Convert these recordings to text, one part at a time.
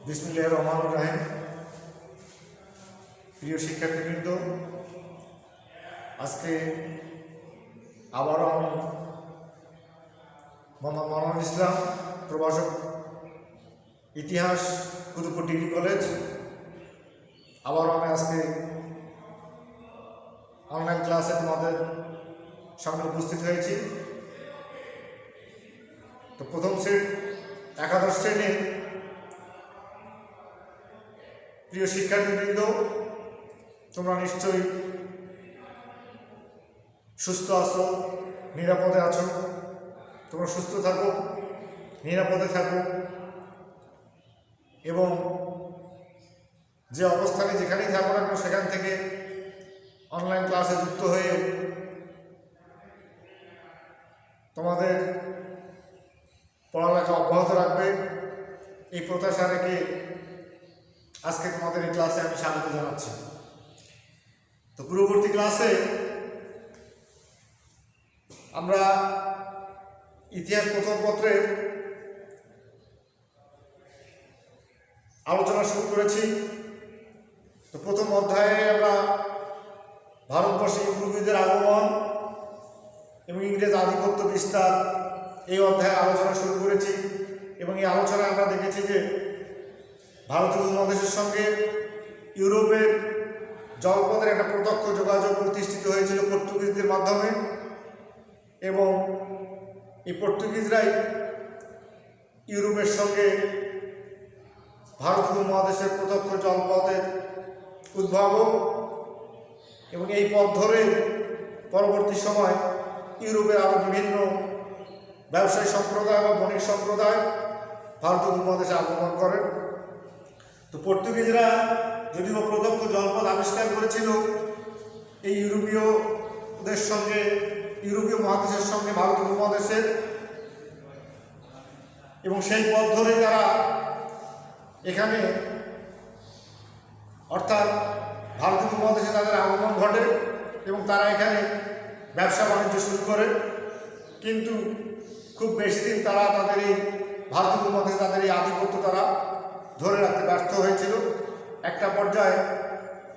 বিসমিল্লাহির রহমানির রহিম। প্রিয় শিক্ষার্থীবৃন্দ, আজকে আবারও আমি মোহাম্মদ মনোয়ার ইসলাম, প্রভাষক, ইতিহাস, কুতুবপুর ডিগ্রি কলেজ, আবারও আমি আজকে অনলাইন ক্লাসে তোমাদের সামনে উপস্থিত হয়েছি। তো প্রথম একাদশ শ্রেণীর প্রিয় শিক্ষার্থীবৃন্দ, তোমরা নিশ্চয়ই সুস্থ আছো, নিরাপদে আছো। তোমরা সুস্থ থাকো, নিরাপদে থাকো এবং যে অবস্থানে যেখানেই থাকো না কেন সেখান থেকে অনলাইন ক্লাসে যুক্ত হয়ে তোমাদের পড়ালেখা অব্যাহত রাখবে, এই প্রত্যাশা রেখে আজকে তোমাদের এই ক্লাসে আমি স্বাগত জানাচ্ছি। তো পূর্ববর্তী ক্লাসে আমরা ইতিহাস প্রথম পত্রের আলোচনা শুরু করেছি। তো প্রথম অধ্যায়ে আমরা ভারতবর্ষে ইউরোপীয়দের আগমন এবং ইংরেজ আধিপত্য বিস্তার এই অধ্যায়ে আলোচনা শুরু করেছি এবং এই আলোচনায় আমরা দেখেছি যে ভারতীয় উপমহাদেশের সঙ্গে ইউরোপের জলপথের একটা প্রত্যক্ষ যোগাযোগ প্রতিষ্ঠিত হয়েছিল পর্তুগিজদের মাধ্যমে এবং এই পর্তুগিজরাই ইউরোপের সঙ্গে ভারতীয় উপমহাদেশের প্রত্যক্ষ জলপথের উদ্ভাবক এবং এই পথ ধরে পরবর্তী সময় ইউরোপের আরও বিভিন্ন ব্যবসায়ী সম্প্রদায় বা বণিক সম্প্রদায় ভারতীয় উপমহাদেশে আগমন করেন। তো পর্তুগিজরা যদিও প্রত্যক্ষ জলপথ আবিষ্কার করেছিল এই ইউরোপীয়দের সঙ্গে, ইউরোপীয় মহাদেশের সঙ্গে ভারতীয় উপমহাদেশের, এবং সেই পথ ধরে তারা এখানে অর্থাৎ ভারতীয় উপমহাদেশে তাদের আগমন ঘটে এবং তারা এখানে ব্যবসা বাণিজ্য শুরু করে। কিন্তু খুব বেশি দিন তারা তাদের এই ভারতীয় উপমহাদেশে তাদের এই আধিপত্য তারা ধরে রাখতে ব্যর্থ হয়েছিল। একটা পর্যায়ে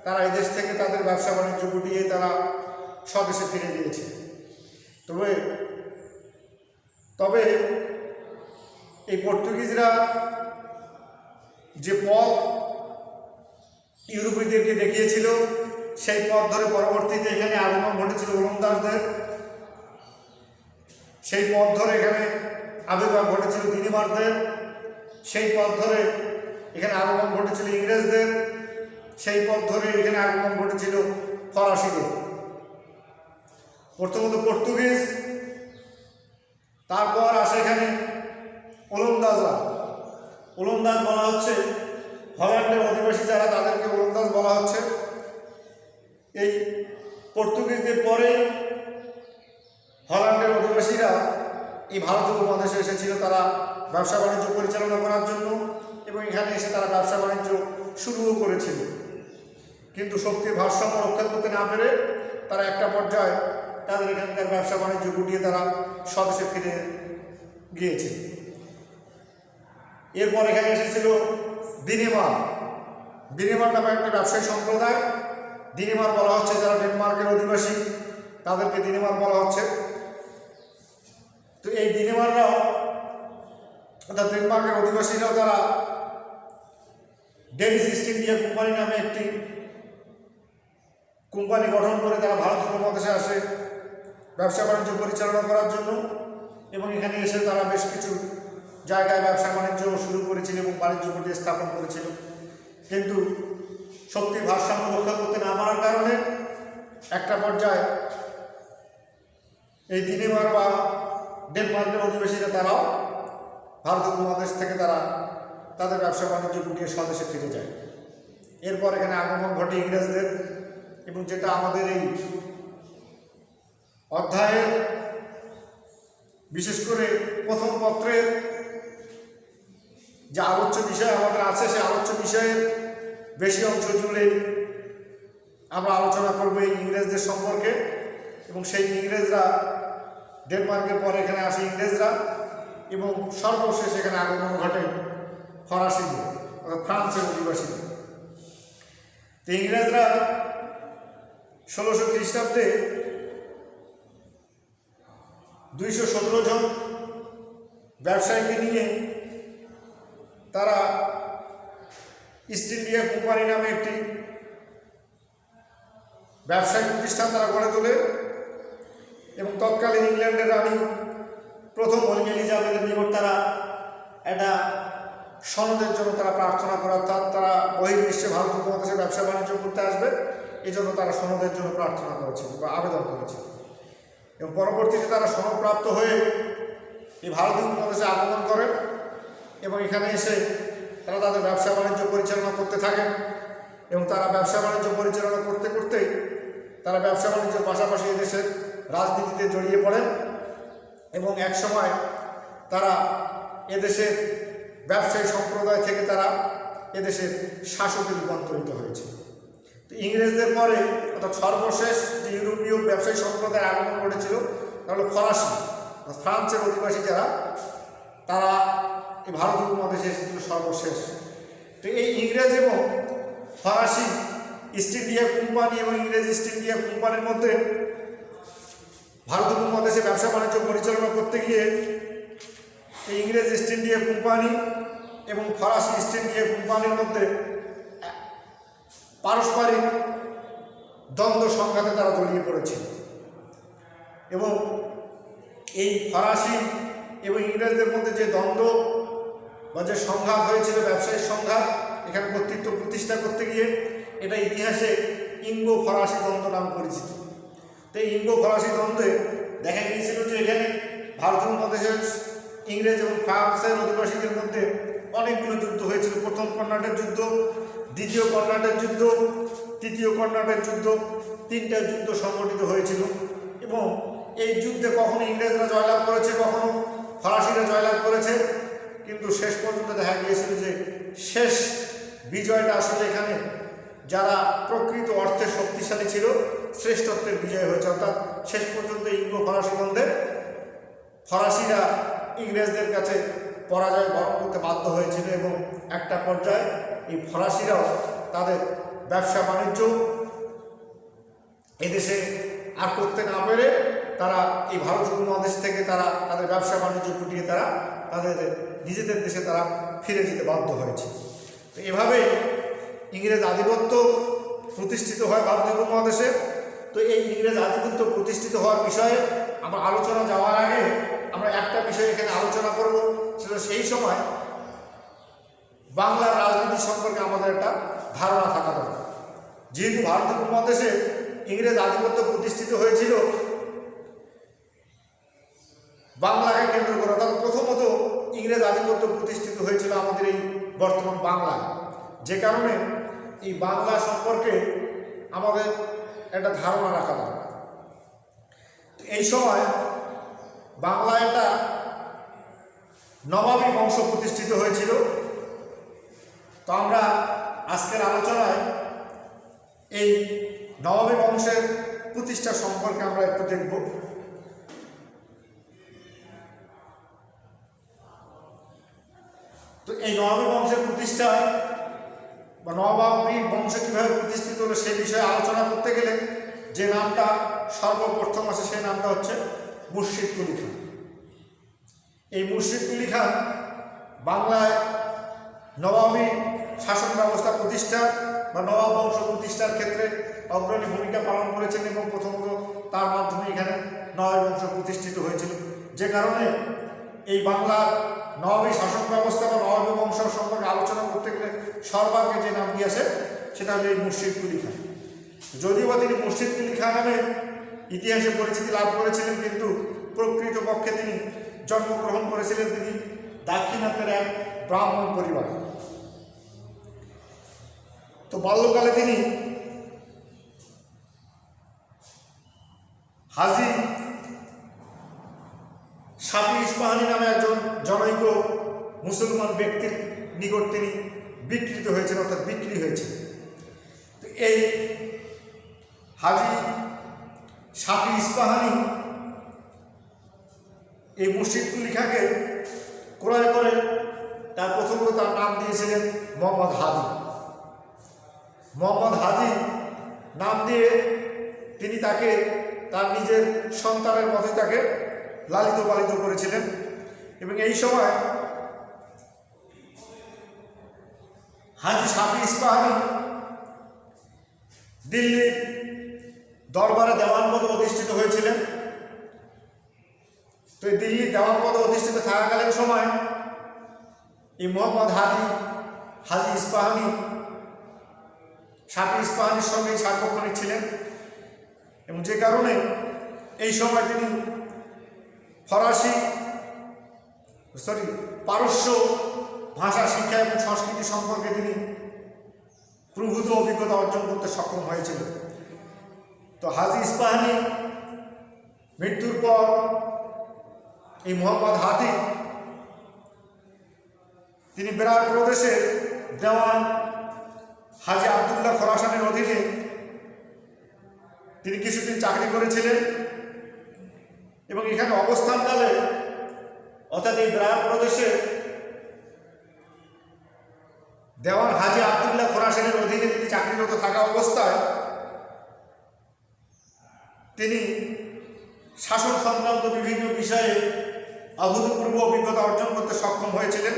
তারা এই দেশ থেকে তাদের ব্যবসা বাণিজ্য গুটিয়ে তারা স্বদেশে ফিরে গিয়েছে। তবে এই পর্তুগিজরা যে পথ ইউরোপীয়দেরকে দেখিয়েছিল সেই পথ ধরে পরবর্তীতে এখানে আগমন ঘটেছিল ওলন্দাজদের, সেই পথ ধরে এখানে আবির্ভাব ঘটেছিল ডেনমার্কদের, সেই পথ ধরে এখানে আগমন ঘটেছিল ইংরেজদের, সেই পথ ধরে এখানে আগমন ঘটেছিল ফরাসিদের। প্রথমত পর্তুগিজ, তারপর আসে এখানে ওলন্দাজরা। ওলন্দাজ বলা হচ্ছে হল্যান্ডের অধিবাসী যারা, তাদেরকে ওলন্দাজ বলা হচ্ছে। এই পর্তুগিজদের পরে হল্যান্ডের অধিবাসীরা এই ভারতীয় উপমহাদেশে এসেছিল তারা ব্যবসা বাণিজ্য পরিচালনা করার জন্য এবং এখানে এসে তারা ব্যবসা বাণিজ্য শুরুও করেছিল। কিন্তু শক্তির ভারসাম্য রক্ষা করতে না পেরে তারা একটা পর্যায়ে তাদের এখানকার ব্যবসা বাণিজ্য গুটিয়ে তারা স্বদেশে ফিরে গিয়েছে। এরপর এখানে এসেছিল ডেনমার্ক নামে একটা ব্যবসায়ী সম্প্রদায়। ডেনমার্ক বলা হচ্ছে যারা ডেনমার্কের অধিবাসী, তাদেরকে ডেনমার্ক বলা হচ্ছে। তো এই ডেনমার্করাও অর্থাৎ ডেনমার্কের অধিবাসীরাও তারা ডেনিশ ইস্ট ইন্ডিয়া কোম্পানি নামে একটি কোম্পানি গঠন করে তারা ভারতীয় উপমহাদেশে আসে ব্যবসা বাণিজ্য পরিচালনা করার জন্য এবং এখানে এসে তারা বেশ কিছু জায়গায় ব্যবসা বাণিজ্য শুরু করেছিল এবং বাণিজ্য ঘটিয়ে স্থাপন করেছিল। কিন্তু শক্তির ভারসাম্য রক্ষা করতে না পারার কারণে একটা পর্যায়ে এই ডেনমার্ক বা ডেনমার্কের অধিবাসীরা তারাও ভারতীয় উপমহাদেশ থেকে তারা তাদের ব্যবসা বাণিজ্য গুটিয়ে স্বদেশে ফিরে যায়। এরপর এখানে আগমন ঘটে ইংরেজদের এবং যেটা আমাদের এই অধ্যায়ের বিশেষ করে প্রথম পত্রের যে আলোচ্য বিষয় আমাদের আছে, সেই আলোচ্য বিষয়ের বেশি অংশ জুড়ে আমরা আলোচনা করব এই ইংরেজদের সম্পর্কে এবং সেই ইংরেজরা ডেনমার্কের পরে এখানে আসে ইংরেজরা এবং সর্বশেষ এখানে আগমন ঘটে ফরাসিদের। ফ্রান্সের অধিবাসী। তো ইংরেজরা 1600 খ্রিস্টাব্দে 217 জন ব্যবসায়ীকে নিয়ে তারা ইস্ট ইন্ডিয়া কোম্পানি নামে একটি ব্যবসায়িক প্রতিষ্ঠান তারা গড়ে তোলে এবং তৎকালীন ইংল্যান্ডের রানী প্রথম এলিজাবেথের নিকট তারা একটা সনদের জন্য তারা প্রার্থনা করে, অর্থাৎ তারা বহির্বিশ্বে ভারত উপমহাদেশে ব্যবসা বাণিজ্য করতে আসবে, এই জন্য তারা সনদের জন্য প্রার্থনা করেছিল বা আবেদন করেছিল। এবং পরবর্তীতে তারা সনদপ্রাপ্ত হয়ে এই ভারতীয় উপমহাদেশে আগমন করে এবং এখানে এসে তারা তাদের ব্যবসা বাণিজ্য পরিচালনা করতে থাকেন। এবং তারা ব্যবসা বাণিজ্য পরিচালনা করতে করতে তারা ব্যবসা বাণিজ্যের পাশাপাশি এদেশের রাজনীতিতে জড়িয়ে পড়েন এবং এক সময় তারা এদেশের ব্যবসায়ী সম্প্রদায় থেকে তারা এদেশের শাসকে রূপান্তরিত হয়েছে। তো ইংরেজদের পরে অর্থাৎ সর্বশেষ যে ইউরোপীয় ব্যবসায়ী সম্প্রদায়ের আগমন ঘটেছিল তা হলো ফরাসি, ফ্রান্সের অধিবাসী যারা, তারা এই ভারত উপমহাদেশে এসেছিল সর্বশেষ। তো এই ইংরেজ এবং ফরাসি ইস্ট ইন্ডিয়া কোম্পানি এবং ইংরেজ ইস্ট ইন্ডিয়া কোম্পানির মধ্যে ভারত উপমহাদেশে ব্যবসা বাণিজ্য পরিচালনা করতে গিয়ে এই ইংরেজ ইস্ট ইন্ডিয়া কোম্পানি এবং ফরাসি ইস্ট ইন্ডিয়া কোম্পানির মধ্যে পারস্পরিক দ্বন্দ্ব সংঘাতে তারা জড়িয়ে পড়েছিল এবং এই ফরাসি এবং ইংরেজদের মধ্যে যে দ্বন্দ্ব বা যে সংঘাত হয়েছিল, ব্যবসায়িক সংঘাত, এখানে কর্তৃত্ব প্রতিষ্ঠা করতে গিয়ে এটা ইতিহাসে ইঙ্গো ফরাসি দ্বন্দ্ব নামে পরিচিত। তো এই ইঙ্গো ফরাসি দ্বন্দ্বে দেখা গিয়েছিল যে এখানে ভারত উপমহাদেশের ইংরেজ এবং ফ্রান্সের অধিবাসীদের মধ্যে অনেকগুলো যুদ্ধ হয়েছিল। প্রথম কর্ণাটের যুদ্ধ, দ্বিতীয় কর্ণাটের যুদ্ধ, তৃতীয় কর্ণাটের যুদ্ধ, 3টা যুদ্ধ সংগঠিত হয়েছিল এবং এই যুদ্ধে কখনো ইংরেজরা জয়লাভ করেছে, কখনো ফরাসিরা জয়লাভ করেছে, কিন্তু শেষ পর্যন্ত দেখা গিয়েছিল যে শেষ বিজয়টা আসলে এখানে যারা প্রকৃত অর্থে শক্তিশালী ছিল শ্রেষ্ঠত্বের বিজয় হয়েছে। অর্থাৎ শেষ পর্যন্ত ইঙ্গো ফরাসি দ্বন্দ্বে ফরাসিরা ইংরেজদের কাছে পরাজয় বরণ করতে বাধ্য হয়েছিল এবং একটা পর্যায়ে এই ফরাসিরাও তাদের ব্যবসা বাণিজ্য এদেশে আর করতে না পেরে তারা এই ভারত উপমহাদেশ থেকে তারা তাদের ব্যবসা বাণিজ্য গুটিয়ে তারা তাদের নিজেদের দেশে তারা ফিরে যেতে বাধ্য হয়েছে। তো এভাবে ইংরেজ আধিপত্য প্রতিষ্ঠিত হয় ভারতীয় উপমহাদেশে। তো এই ইংরেজ আধিপত্য প্রতিষ্ঠিত হওয়ার বিষয়ে আমরা আলোচনা যাওয়ার আগে আমরা একটা বিষয় এখানে আলোচনা করব, সেটা সেই সময় বাংলার রাজনীতি সম্পর্কে আমাদের একটা ধারণা থাকা দরকার। যেহেতু ভারতীয় উপমহাদেশে ইংরেজ আধিপত্য প্রতিষ্ঠিত হয়েছিল বাংলাকে কেন্দ্র করে, অর্থাৎ প্রথমত ইংরেজ আধিপত্য প্রতিষ্ঠিত হয়েছিল আমাদের এই বর্তমান বাংলায়, যে কারণে এই বাংলা সম্পর্কে আমাদের একটা ধারণা রাখা দরকার। এই সময় বাংলায় একটা নবাবী বংশ প্রতিষ্ঠিত হয়েছিল। তো আমরা আজকের আলোচনায় এই নবাবী বংশের প্রতিষ্ঠা সম্পর্কে আমরা একটু দেখব। তো এই নবাবী বংশের প্রতিষ্ঠা বা নবাবী বংশ কীভাবে প্রতিষ্ঠিত হলো সেই বিষয়ে আলোচনা করতে গেলে যে নামটা সর্বপ্রথম আছে সেই নামটা হচ্ছে মুর্শিদ কুলি খান। এই মুর্শিদ কুলি খান বাংলায় নবাবী শাসন ব্যবস্থা প্রতিষ্ঠা বা নবাব বংশ প্রতিষ্ঠার ক্ষেত্রে অগ্রণী ভূমিকা পালন করেছেন এবং প্রথমত তার মাধ্যমে এখানে নবাবী বংশ প্রতিষ্ঠিত হয়েছিল, যে কারণে এই বাংলার নবাবী শাসন ব্যবস্থা বা নবাবী বংশ সম্পর্কে আলোচনা করতে গেলে সর্বাগ্রে যে নামটি আছে সেটা হলো এই মুর্শিদ কুলি খান। যদিও বা তিনি মুর্শিদ কুলি খান নামে ইতিহাসে পরিচিতি লাভ করেছিলেন, কিন্তু প্রকৃতপক্ষে তিনি জন্মগ্রহণ করেছিলেন তিনি দাক্ষিণাত্যের এক ব্রাহ্মণ পরিবারে। তো বাল্যকালে তিনি হাজি শাফি ইস্পাহানি নামে একজন জনৈক মুসলমান ব্যক্তির নিকট তিনি বিকৃত হয়েছেন, অর্থাৎ বিক্রি হয়েছেন। তো এই হাজি শাফি ইস্পাহানি এই মুর্শিদ কুলি খানকে ক্রয় করে তার প্রথমত তার নাম দিয়েছিলেন মোহাম্মদ হাদি। মোহাম্মদ হাদি নাম দিয়ে তিনি তাকে তার নিজের সন্তানের মধ্যে তাকে লালিত পালিত করেছিলেন। এবং এই সময় হাজি শাফি ইস্পাহানি দিল্লির দরবারে দেওয়ান পদে অধিষ্ঠিত হয়েছিলেন। তো এই দিল্লির দেওয়ান পদে অধিষ্ঠিত থাকাকালীন সময় এই মোহাম্মদ হাজি ইস্পাহানি শাফি ইস্পাহানির সঙ্গে সার্বক্ষণিক ছিলেন, এবং যে কারণে এই সময় তিনি পারস্য ভাষা শিক্ষা এবং সংস্কৃতি সম্পর্কে তিনি প্রভূত অভিজ্ঞতা অর্জন করতে সক্ষম হয়েছিলেন। তো হাজি ইস্পাহানি মৃত্যুর পর এই মোহাম্মদ হাদি তিনি বেরার প্রদেশের দেওয়ান হাজি আবদুল্লাহ খোরাসানের অধীনে তিনি কিছুদিন চাকরি করেছিলেন, এবং এখানে অবস্থানকালে অর্থাৎ এই বেরার প্রদেশে দেওয়ান হাজি আবদুল্লাহ খোরাসানের অধীনে তিনি চাকরিরত থাকা অবস্থায় তিনি শাসন সংক্রান্ত বিভিন্ন বিষয়ে অভূতপূর্ব অভিজ্ঞতা অর্জন করতে সক্ষম হয়েছিলেন,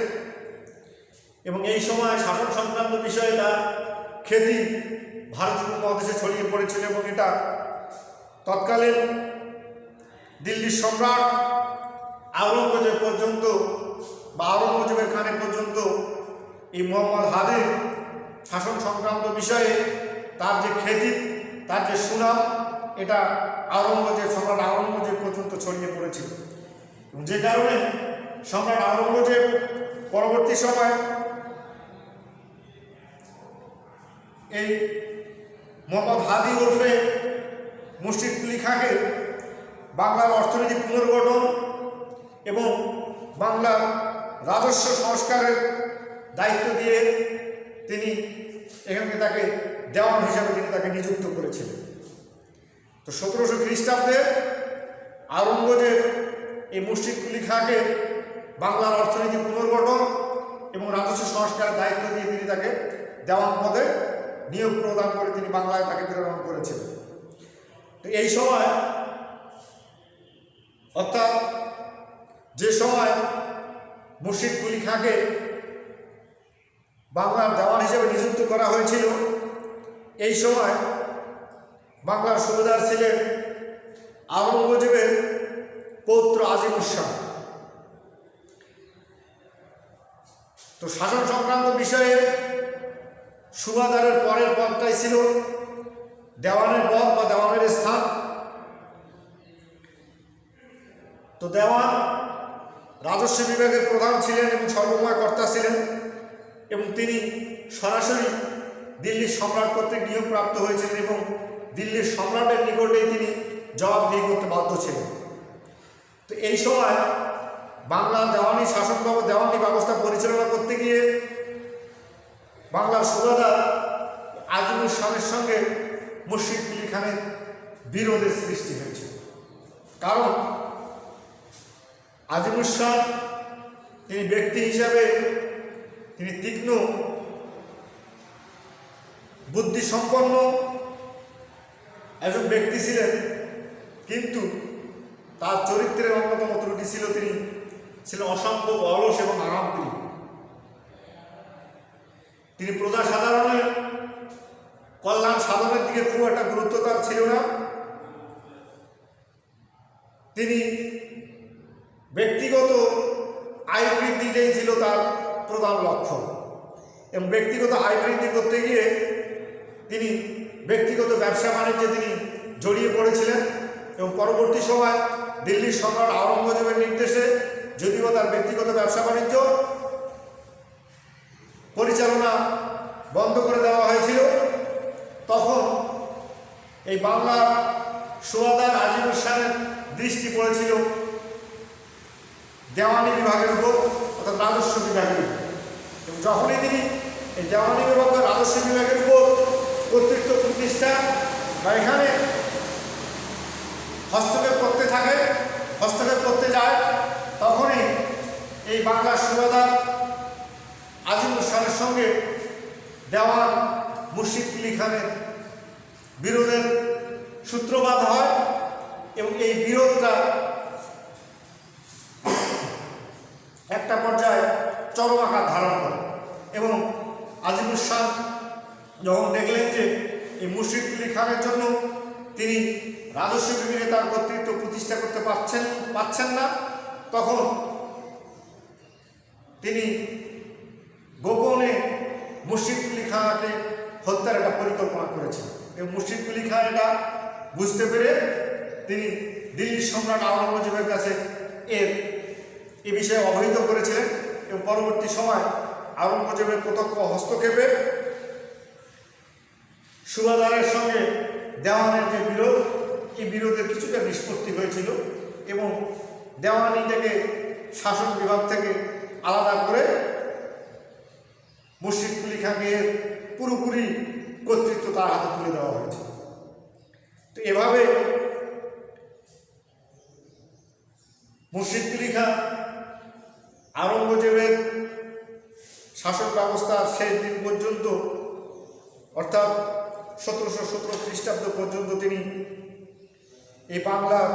এবং এই সময় শাসন সংক্রান্ত বিষয়ে তার খ্যাতি ভারত উপমহাদেশে ছড়িয়ে পড়েছিল, এবং এটা তৎকালীন দিল্লির সম্রাট আওরঙ্গজেব পর্যন্ত বা আওরঙ্গজেবের কানে পর্যন্ত এই মোহাম্মদ হাদির শাসন সংক্রান্ত বিষয়ে তার যে খ্যাতি, তার যে সুনাম, এটা সম্রাট আওরঙ্গজেব পর্যন্ত ছড়িয়ে পড়েছিল। যে কারণে সম্রাট আওরঙ্গজেব পরবর্তী সময় এই মোহাম্মদ হাদি ওরফে মুর্শিদ কুলি খাঁকে বাংলার অর্থনীতি পুনর্গঠন এবং বাংলার রাজস্ব সংস্কারের দায়িত্ব দিয়ে তিনি এখানে তাকে দেওয়ান হিসাবে তিনি তাকে নিযুক্ত করেছিলেন। তো 1700 খ্রিস্টাব্দে আওরঙ্গজেব এই মুর্শিদ কুলি খাঁকে বাংলার অর্থনীতি পুনর্গঠন এবং রাজস্ব সংস্কারের দায়িত্ব দিয়ে তিনি তাকে দেওয়ান পদে নিয়োগ প্রদান করে তিনি বাংলায় তাকে প্রেরণ করেছিলেন। তো এই সময় অর্থাৎ যে সময় মুর্শিদ কুলি খাঁকে বাংলার দেওয়ান হিসেবে নিযুক্ত করা হয়েছিল, এই সময় বাংলার সুবেদার ছিলেন আওরঙ্গজেবের পৌত্র আজিমুস শাহ। তো শাসন সংক্রান্ত বিষয়ে সুবাদারের পরের পদটাই ছিল দেওয়ানের পদ বা দেওয়ানের স্থান। তো দেওয়ান রাজস্ব বিভাগের প্রধান ছিলেন এবং সর্বময় কর্তা ছিলেন, এবং তিনি সরাসরি দিল্লির সম্রাট কর্তৃক নিয়োগপ্রাপ্ত হয়েছিলেন, এবং দিল্লির সম্রাটের নিকটেই তিনি জবাবদিহি করতে বাধ্য ছিলেন। তো এই সময় বাংলার দেওয়ানি দেওয়ানি ব্যবস্থা পরিচালনা করতে গিয়ে বাংলার সুবাদার আজিমুস শাহের সঙ্গে মুর্শিদ কুলি খানের বিরোধের সৃষ্টি হয়েছিল। কারণ আজিমুস শাহ তিনি ব্যক্তি হিসাবে তিনি তীক্ষ্ণ বুদ্ধিসম্পন্ন একজন ব্যক্তি ছিলেন, কিন্তু তার চরিত্রের অন্যতম ত্রুটি ছিল তিনি ছিলেন অসম্ভব অলস এবং আরামপ্রিয়। তিনি প্রজা সাধারণের কল্যাণ সাধনের দিকে খুব একটা গুরুত্ব তার ছিল না। তিনি ব্যক্তিগত আয় বৃদ্ধিটাই ছিল তার প্রধান লক্ষ্য, এবং ব্যক্তিগত আয় বৃদ্ধি করতে গিয়ে তিনি ব্যক্তিগত ব্যবসা বাণিজ্যে তিনি জড়িয়ে পড়েছিলেন, এবং পরবর্তী সময় দিল্লির সম্রাট আওরঙ্গজেবের নির্দেশে যদিও তার ব্যক্তিগত ব্যবসা বাণিজ্য পরিচালনা বন্ধ করে দেওয়া হয়েছিল, তখন এই বাংলার সুবাদার আজিমুস শাহের দৃষ্টি পড়েছিল দেওয়ানি বিভাগের উপর, অর্থাৎ রাজস্ব বিভাগের উপর। এবং যখনই তিনি এই দেওয়ানি বিভাগ বা রাজস্ব বিভাগের উপর কর্তৃত্ব প্রতিষ্ঠা বা এখানে হস্তক্ষেপ করতে যায়, তখনই এই বাংলার সুবাদার আজিমুল শাহের সঙ্গে দেওয়ান মুর্শিদ কুলি খানের বিরোধের সূত্রপাত হয় এবং এই বিরোধটা একটা পর্যায়ে চরম আকার ধারণ করে এবং আজিমুল শাহ যখন দেখলেন যে এই মুর্শিদ কুলি খানের জন্য তিনি রাজস্ব বিভাগে তার কর্তৃত্ব প্রতিষ্ঠা করতে পারছেন না, তখন তিনি গোপনে মুর্শিদ কুলি খানকে হত্যার একটা পরিকল্পনা করেছেন এবং মুর্শিদ কুলি খান এটা বুঝতে পেরে তিনি দিল্লির সম্রাট আওরঙ্গজেবের কাছে এ বিষয়ে অবহিত করেছিলেন এবং পরবর্তী সময় আওরঙ্গজেবের প্রত্যক্ষ হস্তক্ষেপে সুবাদারের সঙ্গে দেওয়ানের যে বিরোধ, এই বিরোধের কিছুটা নিষ্পত্তি হয়েছিল এবং দেওয়ানিটাকে শাসন বিভাগ থেকে আলাদা করে মুর্শিদ কুলি খানকে পুরোপুরি কর্তৃত্ব তার হাতে তুলে দেওয়া হয়েছে। তো এভাবে মুর্শিদ কুলি খান আওরঙ্গজেবের শাসন ব্যবস্থার শেষ দিন পর্যন্ত অর্থাৎ 1717 খ্রিস্টাব্দ পর্যন্ত তিনি এই বাংলার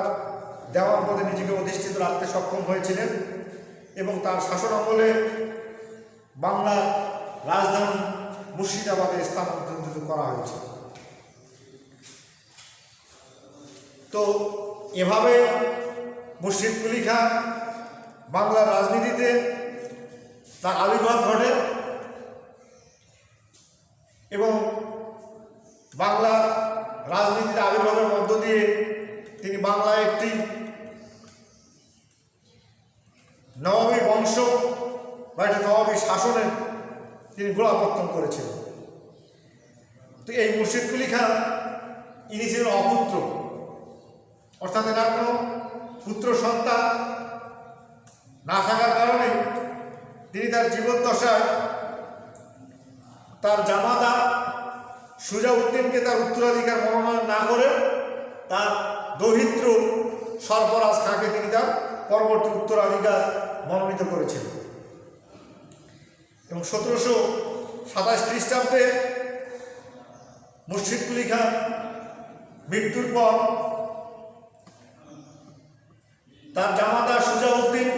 দেওয়ান পদে নিজেকে অধিষ্ঠিত রাখতে সক্ষম হয়েছিলেন এবং তার শাসন আমলে বাংলার রাজধানী মুর্শিদাবাদে স্থানান্তরিত করা হয়েছে। তো এভাবে মুর্শিদ কুলি খান বাংলার রাজনীতিতে তার আবির্ভাব ঘটে এবং বাংলার রাজনীতির আবির্ভাবের মধ্য দিয়ে তিনি বাংলায় একটি নবাবী বংশ বা একটা নবাবী শাসনের তিনি গোড়াপত্তন করেছিলেন। তো এই মুর্শিদ কুলি খান ইনি ছিলেন অপুত্র, অর্থাৎ এনার কোনো পুত্র সন্তান না থাকার কারণে তিনি তার জীবদ্দশায় তার জামাতা সুজাউদ্দিনকে তার উত্তরাধিকার মনোনয়ন না করে তার দৌহিত্র সরফরাজ খাঁকে তিনি তার পরবর্তী উত্তরাধিকার মনোনীত করেছিলেন এবং 1727 খ্রিস্টাব্দে মুর্শিদ কুলি খান মৃত্যুর পর তার জামাতা সুজাউদ্দিন,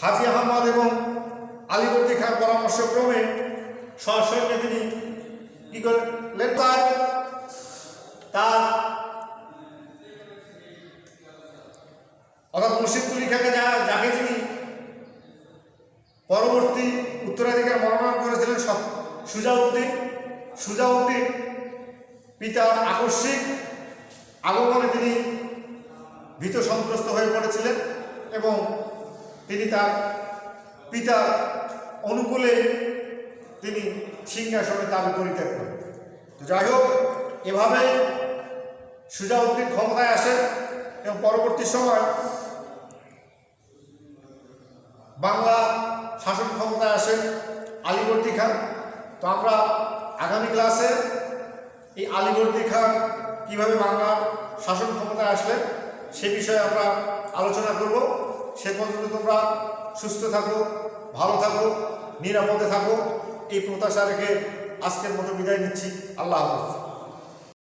হাজি আহমদ এবং আলীবর্দী খান পরামর্শক্রমে সসৈন্যে তিনি কি করলেন, তার অর্থাৎ মুর্শিদ কুলি খানকে যাকে তিনি পরবর্তী উত্তরাধিকার মনোনয়ন করেছিলেন সুজাউদ্দিন পিতার আকস্মিক আগমনে তিনি ভীত সন্ত্রস্ত হয়ে পড়েছিলেন এবং তিনি তার পিতার অনুকূলে তিনি সিংহাসনে তার পরিত্যাগ করেন। তো যাই হোক, এভাবে সুজাউদ্দিন ক্ষমতায় আসেন এবং পরবর্তী সময় বাংলা শাসন ক্ষমতায় আসেন আলীবর্দী খান। তো আমরা আগামী ক্লাসে এই আলীবর্দী খান কীভাবে বাংলার শাসন ক্ষমতায় আসলেন সে বিষয়ে আমরা আলোচনা করব। সে পর্যন্ত তোমরা সুস্থ থাকো, ভালো থাকো, নিরাপদে থাকো, এই প্রত্যাশা রেখে আজকের মতো বিদায় নিচ্ছি। আল্লাহ হাফেজ।